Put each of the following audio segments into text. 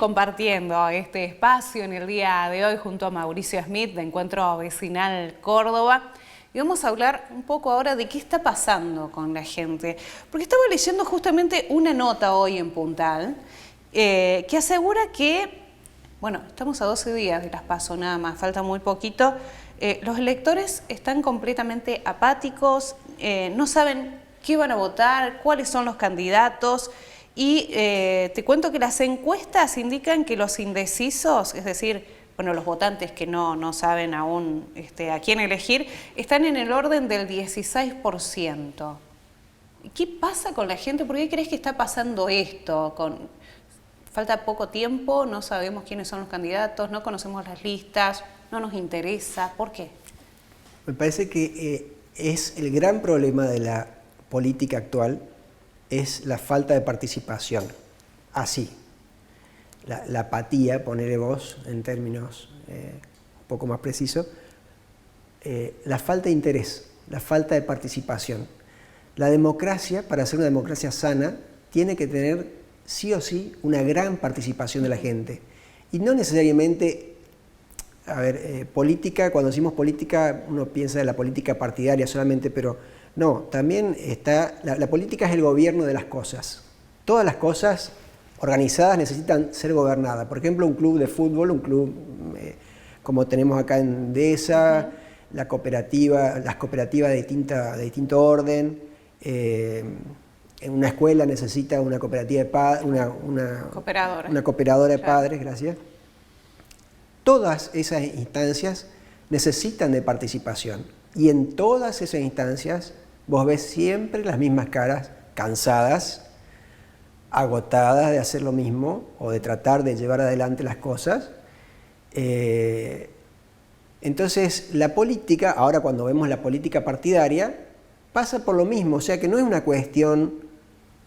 compartiendo este espacio en el día de hoy junto a Mauricio Smith de Encuentro Vecinal Córdoba. Y vamos a hablar un poco ahora de qué está pasando con la gente. Porque estaba leyendo justamente una nota hoy en Puntal que asegura que, bueno, estamos a 12 días de las PASO nada más, falta muy poquito. Los electores están completamente apáticos, no saben qué van a votar, cuáles son los candidatos. Y te cuento que las encuestas indican que los indecisos, es decir, bueno, los votantes que no saben aún a quién elegir, están en el orden del 16%. ¿Qué pasa con la gente? ¿Por qué crees que está pasando esto? Falta poco tiempo, no sabemos quiénes son los candidatos, no conocemos las listas, no nos interesa. ¿Por qué? Me parece que es el gran problema de la política actual, es la falta de participación. Así. La apatía, ponerle vos en términos un poco más precisos, la falta de interés, la falta de participación. La democracia, para ser una democracia sana, tiene que tener sí o sí una gran participación de la gente. Y no necesariamente, política, cuando decimos política, uno piensa en la política partidaria solamente, pero no, también está, la política es el gobierno de las cosas. Todas las cosas organizadas necesitan ser gobernadas. Por ejemplo, un club de fútbol, un club como tenemos acá en Dehesa, las cooperativas de distinto orden. En una escuela necesita una cooperativa de padres, una cooperadora de padres, gracias. Todas esas instancias necesitan de participación. Y en todas esas instancias vos ves siempre las mismas caras, cansadas, agotadas de hacer lo mismo o de tratar de llevar adelante las cosas. Entonces la política, ahora cuando vemos la política partidaria, pasa por lo mismo, o sea que no es una cuestión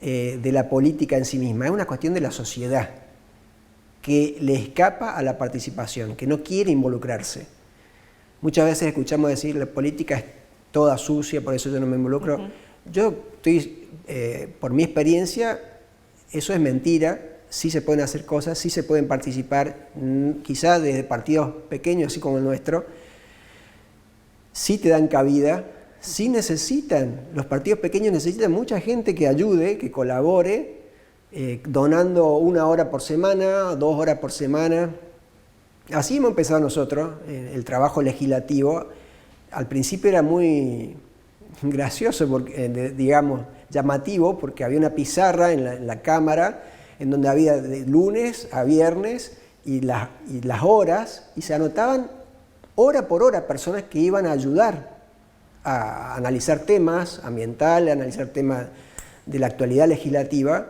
de la política en sí misma, es una cuestión de la sociedad que le escapa a la participación, que no quiere involucrarse. Muchas veces escuchamos decir la política es toda sucia, por eso yo no me involucro. Yo estoy, por mi experiencia, eso es mentira, sí se pueden hacer cosas, sí se pueden participar, quizás desde partidos pequeños, así como el nuestro, sí te dan cabida, sí necesitan, los partidos pequeños necesitan mucha gente que ayude, que colabore, donando 1 hora por semana, 2 horas por semana. Así hemos empezado nosotros, el trabajo legislativo. Al principio era muy gracioso, porque, digamos, llamativo, porque había una pizarra en la Cámara, en donde había de lunes a viernes y las horas, y se anotaban hora por hora personas que iban a ayudar a analizar temas ambientales, a analizar temas de la actualidad legislativa,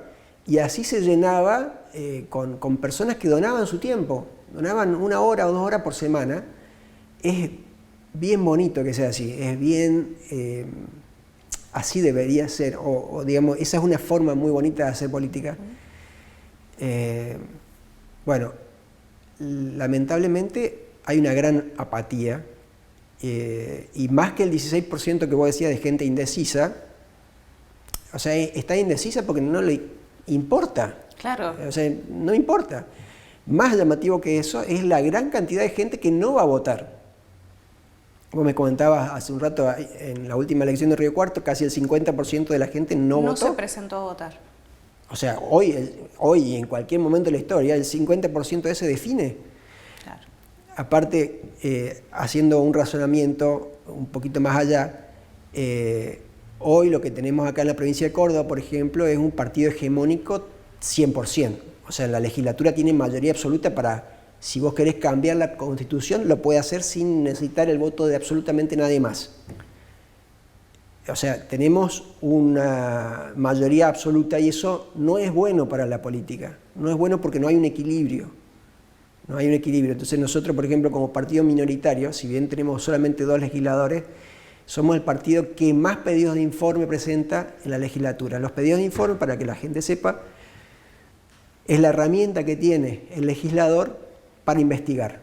y así se llenaba con personas que donaban su tiempo, donaban 1 hora o 2 horas por semana. Es bien bonito que sea así, es bien, así debería ser, o digamos, esa es una forma muy bonita de hacer política. Bueno, lamentablemente hay una gran apatía, y más que el 16% que vos decías de gente indecisa, o sea, está indecisa porque no le importa. Claro. O sea, no importa. Más llamativo que eso es la gran cantidad de gente que no va a votar. Vos me comentabas hace un rato, en la última elección de Río Cuarto, casi el 50% de la gente no votó. No se presentó a votar. O sea, hoy y en cualquier momento de la historia, el 50% de ese define. Claro. Aparte, haciendo un razonamiento un poquito más allá, hoy lo que tenemos acá en la provincia de Córdoba, por ejemplo, es un partido hegemónico 100%. O sea, la legislatura tiene mayoría absoluta para, si vos querés cambiar la Constitución, lo puede hacer sin necesitar el voto de absolutamente nadie más. O sea, tenemos una mayoría absoluta y eso no es bueno para la política. No es bueno porque no hay un equilibrio. No hay un equilibrio. Entonces nosotros, por ejemplo, como partido minoritario, si bien tenemos solamente 2 legisladores, somos el partido que más pedidos de informe presenta en la legislatura. Los pedidos de informe, para que la gente sepa, es la herramienta que tiene el legislador para investigar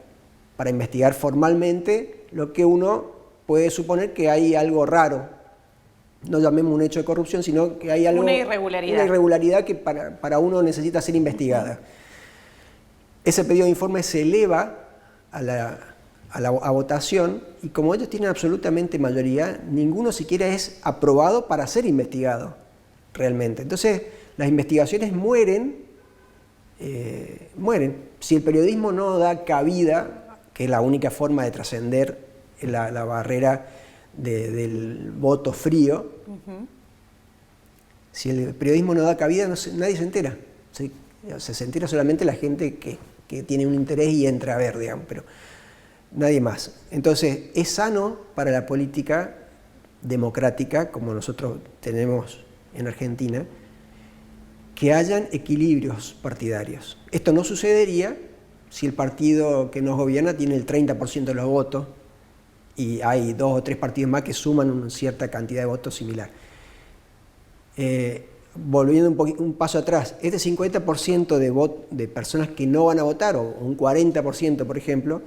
formalmente lo que uno puede suponer que hay algo raro. No llamemos un hecho de corrupción, sino que hay algo, una irregularidad. Una irregularidad que para uno necesita ser investigada. ese pedido de informe se eleva a votación y como ellos tienen absolutamente mayoría, ninguno siquiera es aprobado para ser investigado realmente. Entonces, las investigaciones mueren. Si el periodismo no da cabida, que es la única forma de trascender la barrera del voto frío, si el periodismo no da cabida, nadie se entera. Se entera solamente la gente que tiene un interés y entra a ver, digamos, pero nadie más. Entonces, es sano para la política democrática, como nosotros tenemos en Argentina, que hayan equilibrios partidarios. Esto no sucedería si el partido que nos gobierna tiene el 30% de los votos y hay 2 o 3 partidos más que suman una cierta cantidad de votos similar. Volviendo un paso atrás, este 50% de personas que no van a votar, o un 40% por ejemplo,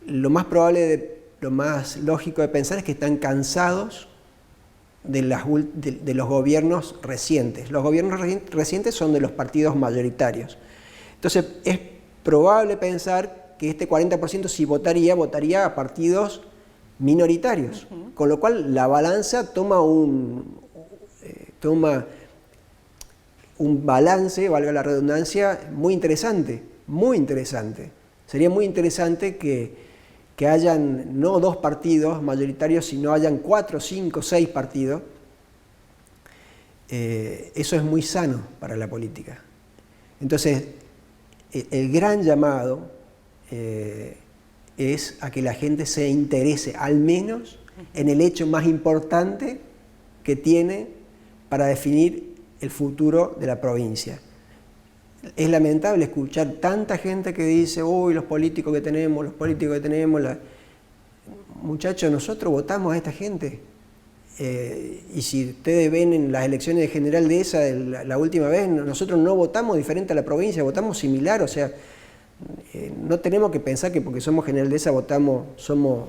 lo más probable, lo más lógico de pensar es que están cansados de los gobiernos recientes. Los gobiernos recientes son de los partidos mayoritarios. Entonces es probable pensar que este 40% si votaría a partidos minoritarios, con lo cual la balanza toma un balance, valga la redundancia, muy interesante, muy interesante. Sería muy interesante que hayan no 2 partidos mayoritarios, sino hayan 4, 5, 6 partidos. Eso es muy sano para la política. Entonces, el gran llamado es a que la gente se interese, al menos en el hecho más importante que tiene para definir el futuro de la provincia. Es lamentable escuchar tanta gente que dice, uy, los políticos que tenemos, Muchachos, nosotros votamos a esta gente. Y si ustedes ven en las elecciones de General Dehesa la última vez, nosotros no votamos diferente a la provincia, votamos similar, o sea, no tenemos que pensar que porque somos General Dehesa somos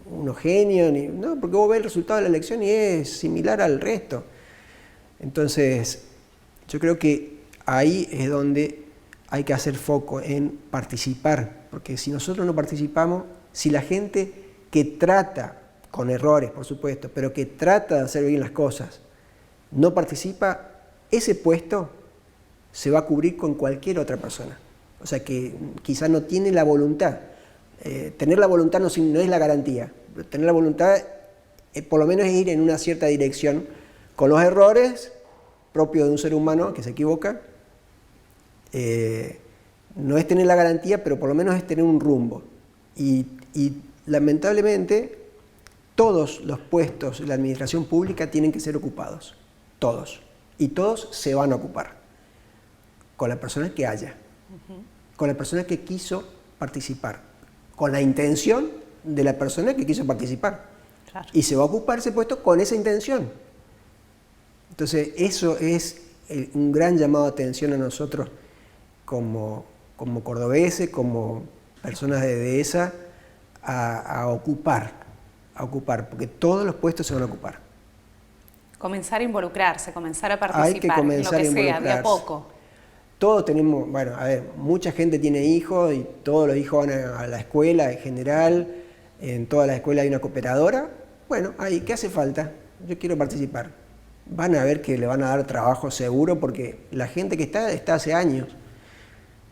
unos genios, no, porque vos ves el resultado de la elección y es similar al resto. Entonces, yo creo que ahí es donde hay que hacer foco en participar, porque si nosotros no participamos, si la gente que trata, con errores por supuesto, pero que trata de hacer bien las cosas, no participa, ese puesto se va a cubrir con cualquier otra persona. O sea que quizás no tiene la voluntad. Tener la voluntad no es la garantía. Tener la voluntad por lo menos es ir en una cierta dirección, con los errores propios de un ser humano que se equivoca. No es tener la garantía, pero por lo menos es tener un rumbo. Y lamentablemente todos los puestos de la administración pública tienen que ser ocupados, todos. Y todos se van a ocupar, con la persona que haya, con la persona que quiso participar, con la intención de la persona que quiso participar. Claro. Y se va a ocupar ese puesto con esa intención. Entonces eso es un gran llamado de atención a nosotros como cordobeses, como personas de Dehesa, a ocupar, porque todos los puestos se van a ocupar. Comenzar a involucrarse, comenzar a participar, hay que comenzar en lo que sea, de a poco. Todos tenemos, bueno, a ver, mucha gente tiene hijos y todos los hijos van a la escuela en general, en todas las escuelas hay una cooperadora. Bueno, ahí, ¿qué hace falta? Yo quiero participar. Van a ver que le van a dar trabajo seguro porque la gente que está hace años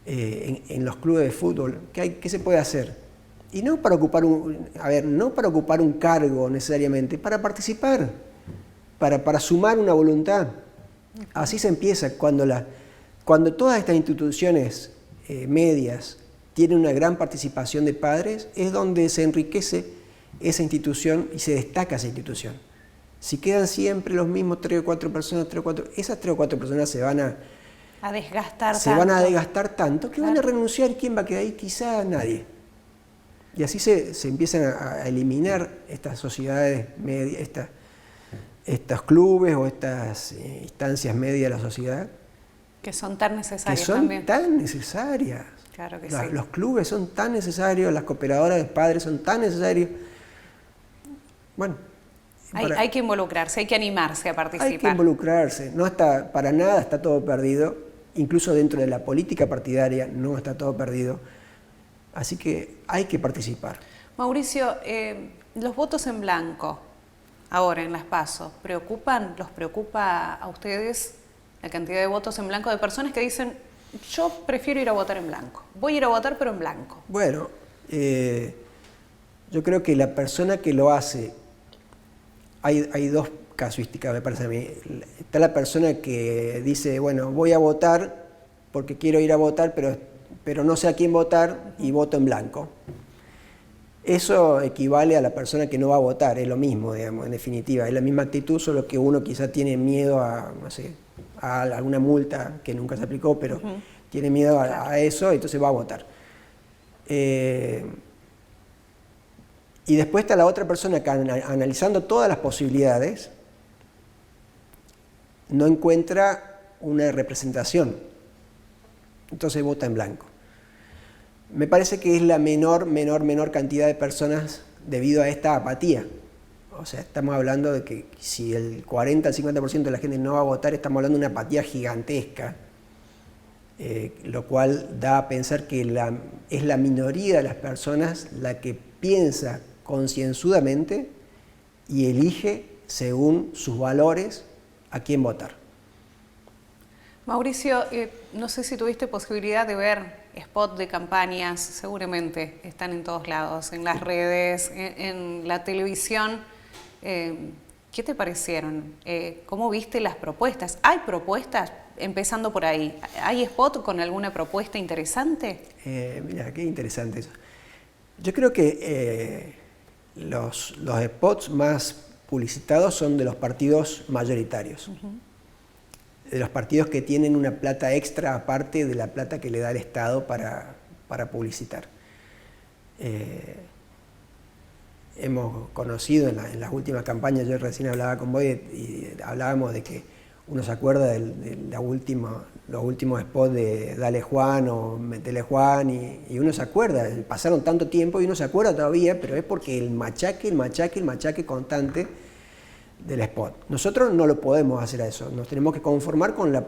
en los clubes de fútbol. ¿Qué se puede hacer? Y no para ocupar no para ocupar un cargo necesariamente, para participar, para sumar una voluntad. Así se empieza. Cuando todas estas instituciones medias tienen una gran participación de padres, es donde se enriquece esa institución y se destaca esa institución. Si quedan siempre los mismos 3 o 4 personas, esas 3 o 4 personas se van a desgastar tanto que van a renunciar. ¿Quién va a quedar ahí? Quizá nadie. Y así se empiezan a eliminar estas sociedades medias, estos clubes o estas instancias medias de la sociedad. Que son tan necesarias que son también. Tan necesarias. Claro que sí. Los clubes son tan necesarios, las cooperadoras de padres son tan necesarios. Bueno. Hay que involucrarse, hay que animarse a participar. Hay que involucrarse. No está para nada, está todo perdido. incluso dentro de la política partidaria no está todo perdido. Así que hay que participar. Mauricio, los votos en blanco, ahora en las PASO, ¿los preocupa a ustedes la cantidad de votos en blanco de personas que dicen, yo prefiero ir a votar en blanco, voy a ir a votar pero en blanco? Bueno, yo creo que la persona que lo hace, hay dos casuísticas, me parece a mí. Está la persona que dice, bueno, voy a votar porque quiero ir a votar, pero no sé a quién votar y voto en blanco. Eso equivale a la persona que no va a votar, es lo mismo, digamos, en definitiva, es la misma actitud, solo que uno quizá tiene miedo a, no sé, a alguna multa que nunca se aplicó, pero tiene miedo a eso, entonces va a votar. Y después está la otra persona que analizando todas las posibilidades, no encuentra una representación, entonces vota en blanco. Me parece que es la menor cantidad de personas debido a esta apatía. O sea, estamos hablando de que si el 40 al 50% de la gente no va a votar, estamos hablando de una apatía gigantesca, lo cual da a pensar que es la minoría de las personas la que piensa concienzudamente y elige según sus valores a quién votar. Mauricio, no sé si tuviste posibilidad de ver spots de campañas, seguramente están en todos lados, en las redes, en la televisión. ¿Qué te parecieron? ¿Cómo viste las propuestas? ¿Hay propuestas? Empezando por ahí, ¿hay spot con alguna propuesta interesante? Mira, qué interesante eso. Yo creo que los spots más publicitados son de los partidos mayoritarios. De los partidos que tienen una plata extra aparte de la plata que le da el Estado para publicitar. Hemos conocido en las últimas campañas, yo recién hablaba con vos y hablábamos de que uno se acuerda de los últimos spots de Dale Juan o Metele Juan y uno se acuerda, pasaron tanto tiempo y uno se acuerda todavía, pero es porque el machaque constante del spot. Nosotros no lo podemos hacer a eso, nos tenemos que conformar con la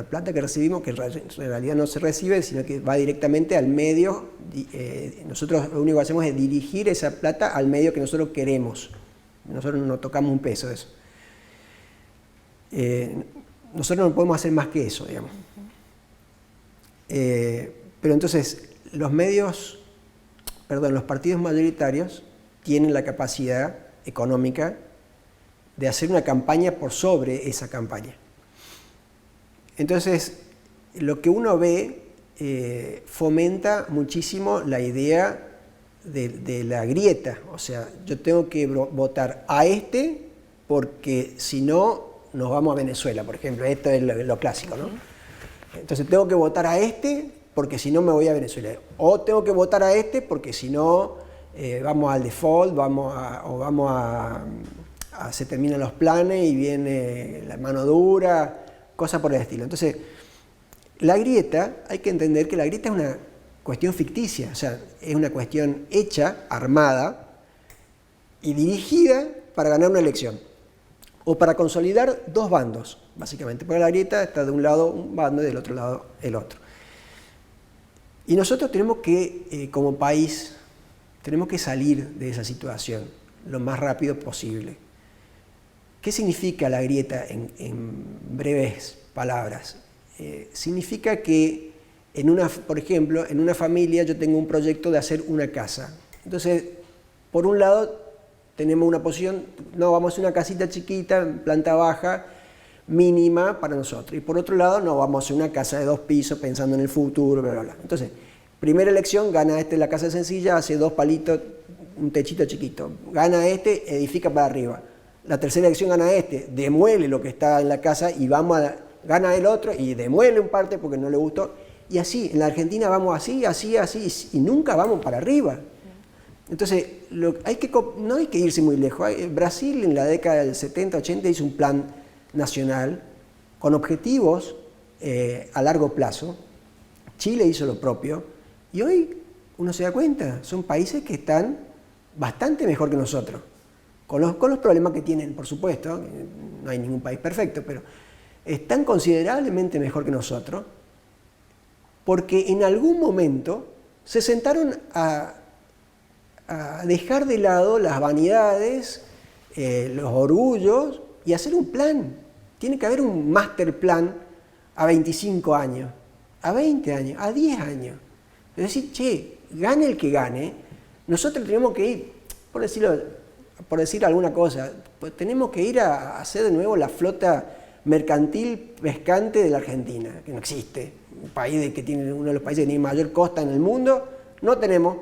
plata que recibimos, que en realidad no se recibe, sino que va directamente al medio. Nosotros lo único que hacemos es dirigir esa plata al medio que nosotros queremos. Nosotros no tocamos un peso de eso. Nosotros no podemos hacer más que eso, digamos. Pero entonces, los partidos mayoritarios tienen la capacidad económica de hacer una campaña por sobre esa campaña. Entonces, lo que uno ve fomenta muchísimo la idea de la grieta. O sea, yo tengo que votar a este porque si no, nos vamos a Venezuela, por ejemplo. Esto es lo clásico, ¿no? Entonces, tengo que votar a este porque si no me voy a Venezuela. O tengo que votar a este porque si no, vamos al default, se terminan los planes y viene la mano dura, cosas por el estilo. Entonces, la grieta, hay que entender que la grieta es una cuestión ficticia, o sea, es una cuestión hecha, armada y dirigida para ganar una elección o para consolidar dos bandos, básicamente, porque la grieta está de un lado un bando y del otro lado el otro. Y nosotros tenemos que, como país, tenemos que salir de esa situación lo más rápido posible. ¿Qué significa la grieta en breves palabras? Significa que, por ejemplo, en una familia yo tengo un proyecto de hacer una casa. Entonces, por un lado, tenemos una posición, no, vamos a hacer una casita chiquita, planta baja, mínima para nosotros. Y por otro lado, no, vamos a hacer una casa de 2 pisos pensando en el futuro, bla, bla, bla. Entonces, primera elección, gana la casa sencilla, hace 2 palitos, un techito chiquito. Gana edifica para arriba. La tercera elección gana demuele lo que está en la casa y gana el otro y demuele un parte porque no le gustó. Y así, en la Argentina vamos así, y nunca vamos para arriba. Entonces, no hay que irse muy lejos. Brasil en la década del 70, 80 hizo un plan nacional con objetivos a largo plazo. Chile hizo lo propio y hoy uno se da cuenta, son países que están bastante mejor que nosotros. Con los problemas que tienen, por supuesto, no hay ningún país perfecto, pero están considerablemente mejor que nosotros porque en algún momento se sentaron a dejar de lado las vanidades, los orgullos y hacer un plan. Tiene que haber un master plan a 25 años, a 20 años, a 10 años. Es decir, che, gane el que gane, nosotros tenemos que ir, por decir alguna cosa, pues tenemos que ir a hacer de nuevo la flota mercantil pescante de la Argentina, que no existe. Un país que tiene uno de los países que tiene mayor costa en el mundo, no tenemos.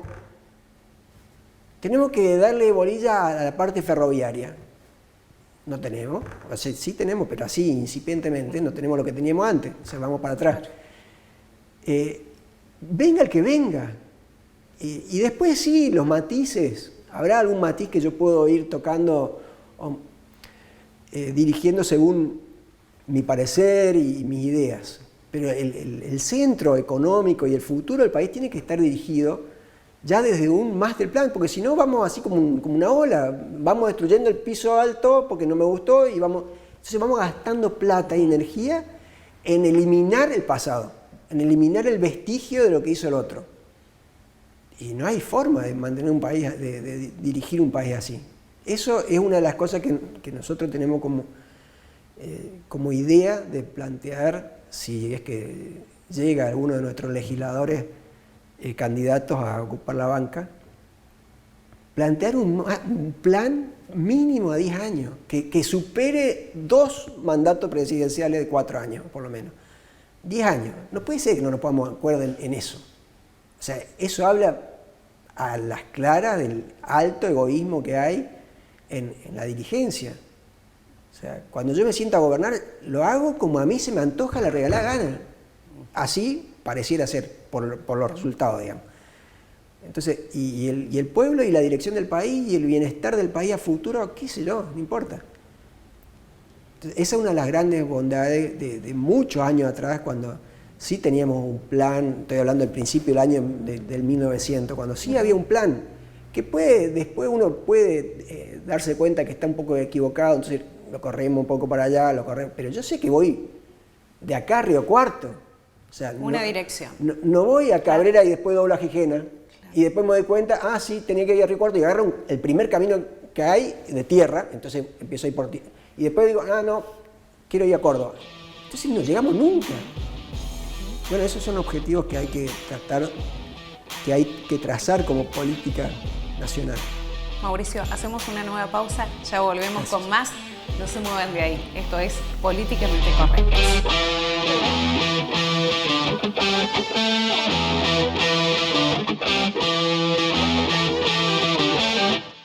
Tenemos que darle bolilla a la parte ferroviaria. No tenemos, o sea, sí tenemos, pero así incipientemente, no tenemos lo que teníamos antes, o sea, vamos para atrás. Venga el que venga. Y después sí, los matices. Habrá algún matiz que yo puedo ir tocando, dirigiendo según mi parecer y mis ideas. Pero el centro económico y el futuro del país tiene que estar dirigido ya desde un master plan, porque si no vamos así como una ola, vamos destruyendo el piso alto porque no me gustó y entonces vamos gastando plata y energía en eliminar el pasado, en eliminar el vestigio de lo que hizo el otro. Y no hay forma de mantener un país, de dirigir un país así. Eso es una de las cosas que nosotros tenemos como idea de plantear, si es que llega alguno de nuestros legisladores candidatos a ocupar la banca, plantear un plan mínimo a 10 años, que supere 2 mandatos presidenciales de 4 años, por lo menos. 10 años. No puede ser que no nos podamos acordar en eso. O sea, eso habla a las claras del alto egoísmo que hay en la dirigencia. O sea, cuando yo me siento a gobernar, lo hago como a mí se me antoja la regalada gana. Así pareciera ser, por los resultados, digamos. Entonces, y el pueblo y la dirección del país y el bienestar del país a futuro, qué sé yo, no importa. Entonces, esa es una de las grandes bondades de muchos años atrás, cuando sí teníamos un plan, estoy hablando del principio del año del 1900, cuando sí había un plan, que después uno puede darse cuenta que está un poco equivocado, entonces lo corremos un poco para allá, pero yo sé que voy de acá a Río Cuarto. O sea, una dirección. No voy a Cabrera y después doblo a Gijena, claro. Y después me doy cuenta, sí, tenía que ir a Río Cuarto y agarro el primer camino que hay de tierra, entonces empiezo a ir por tierra. Y después digo, no, quiero ir a Córdoba. Entonces no llegamos nunca. Bueno, esos son objetivos que hay que tratar, que hay que trazar como política nacional. Mauricio, hacemos una nueva pausa, ya volvemos con más. No se muevan de ahí. Esto es Políticamente Correcto.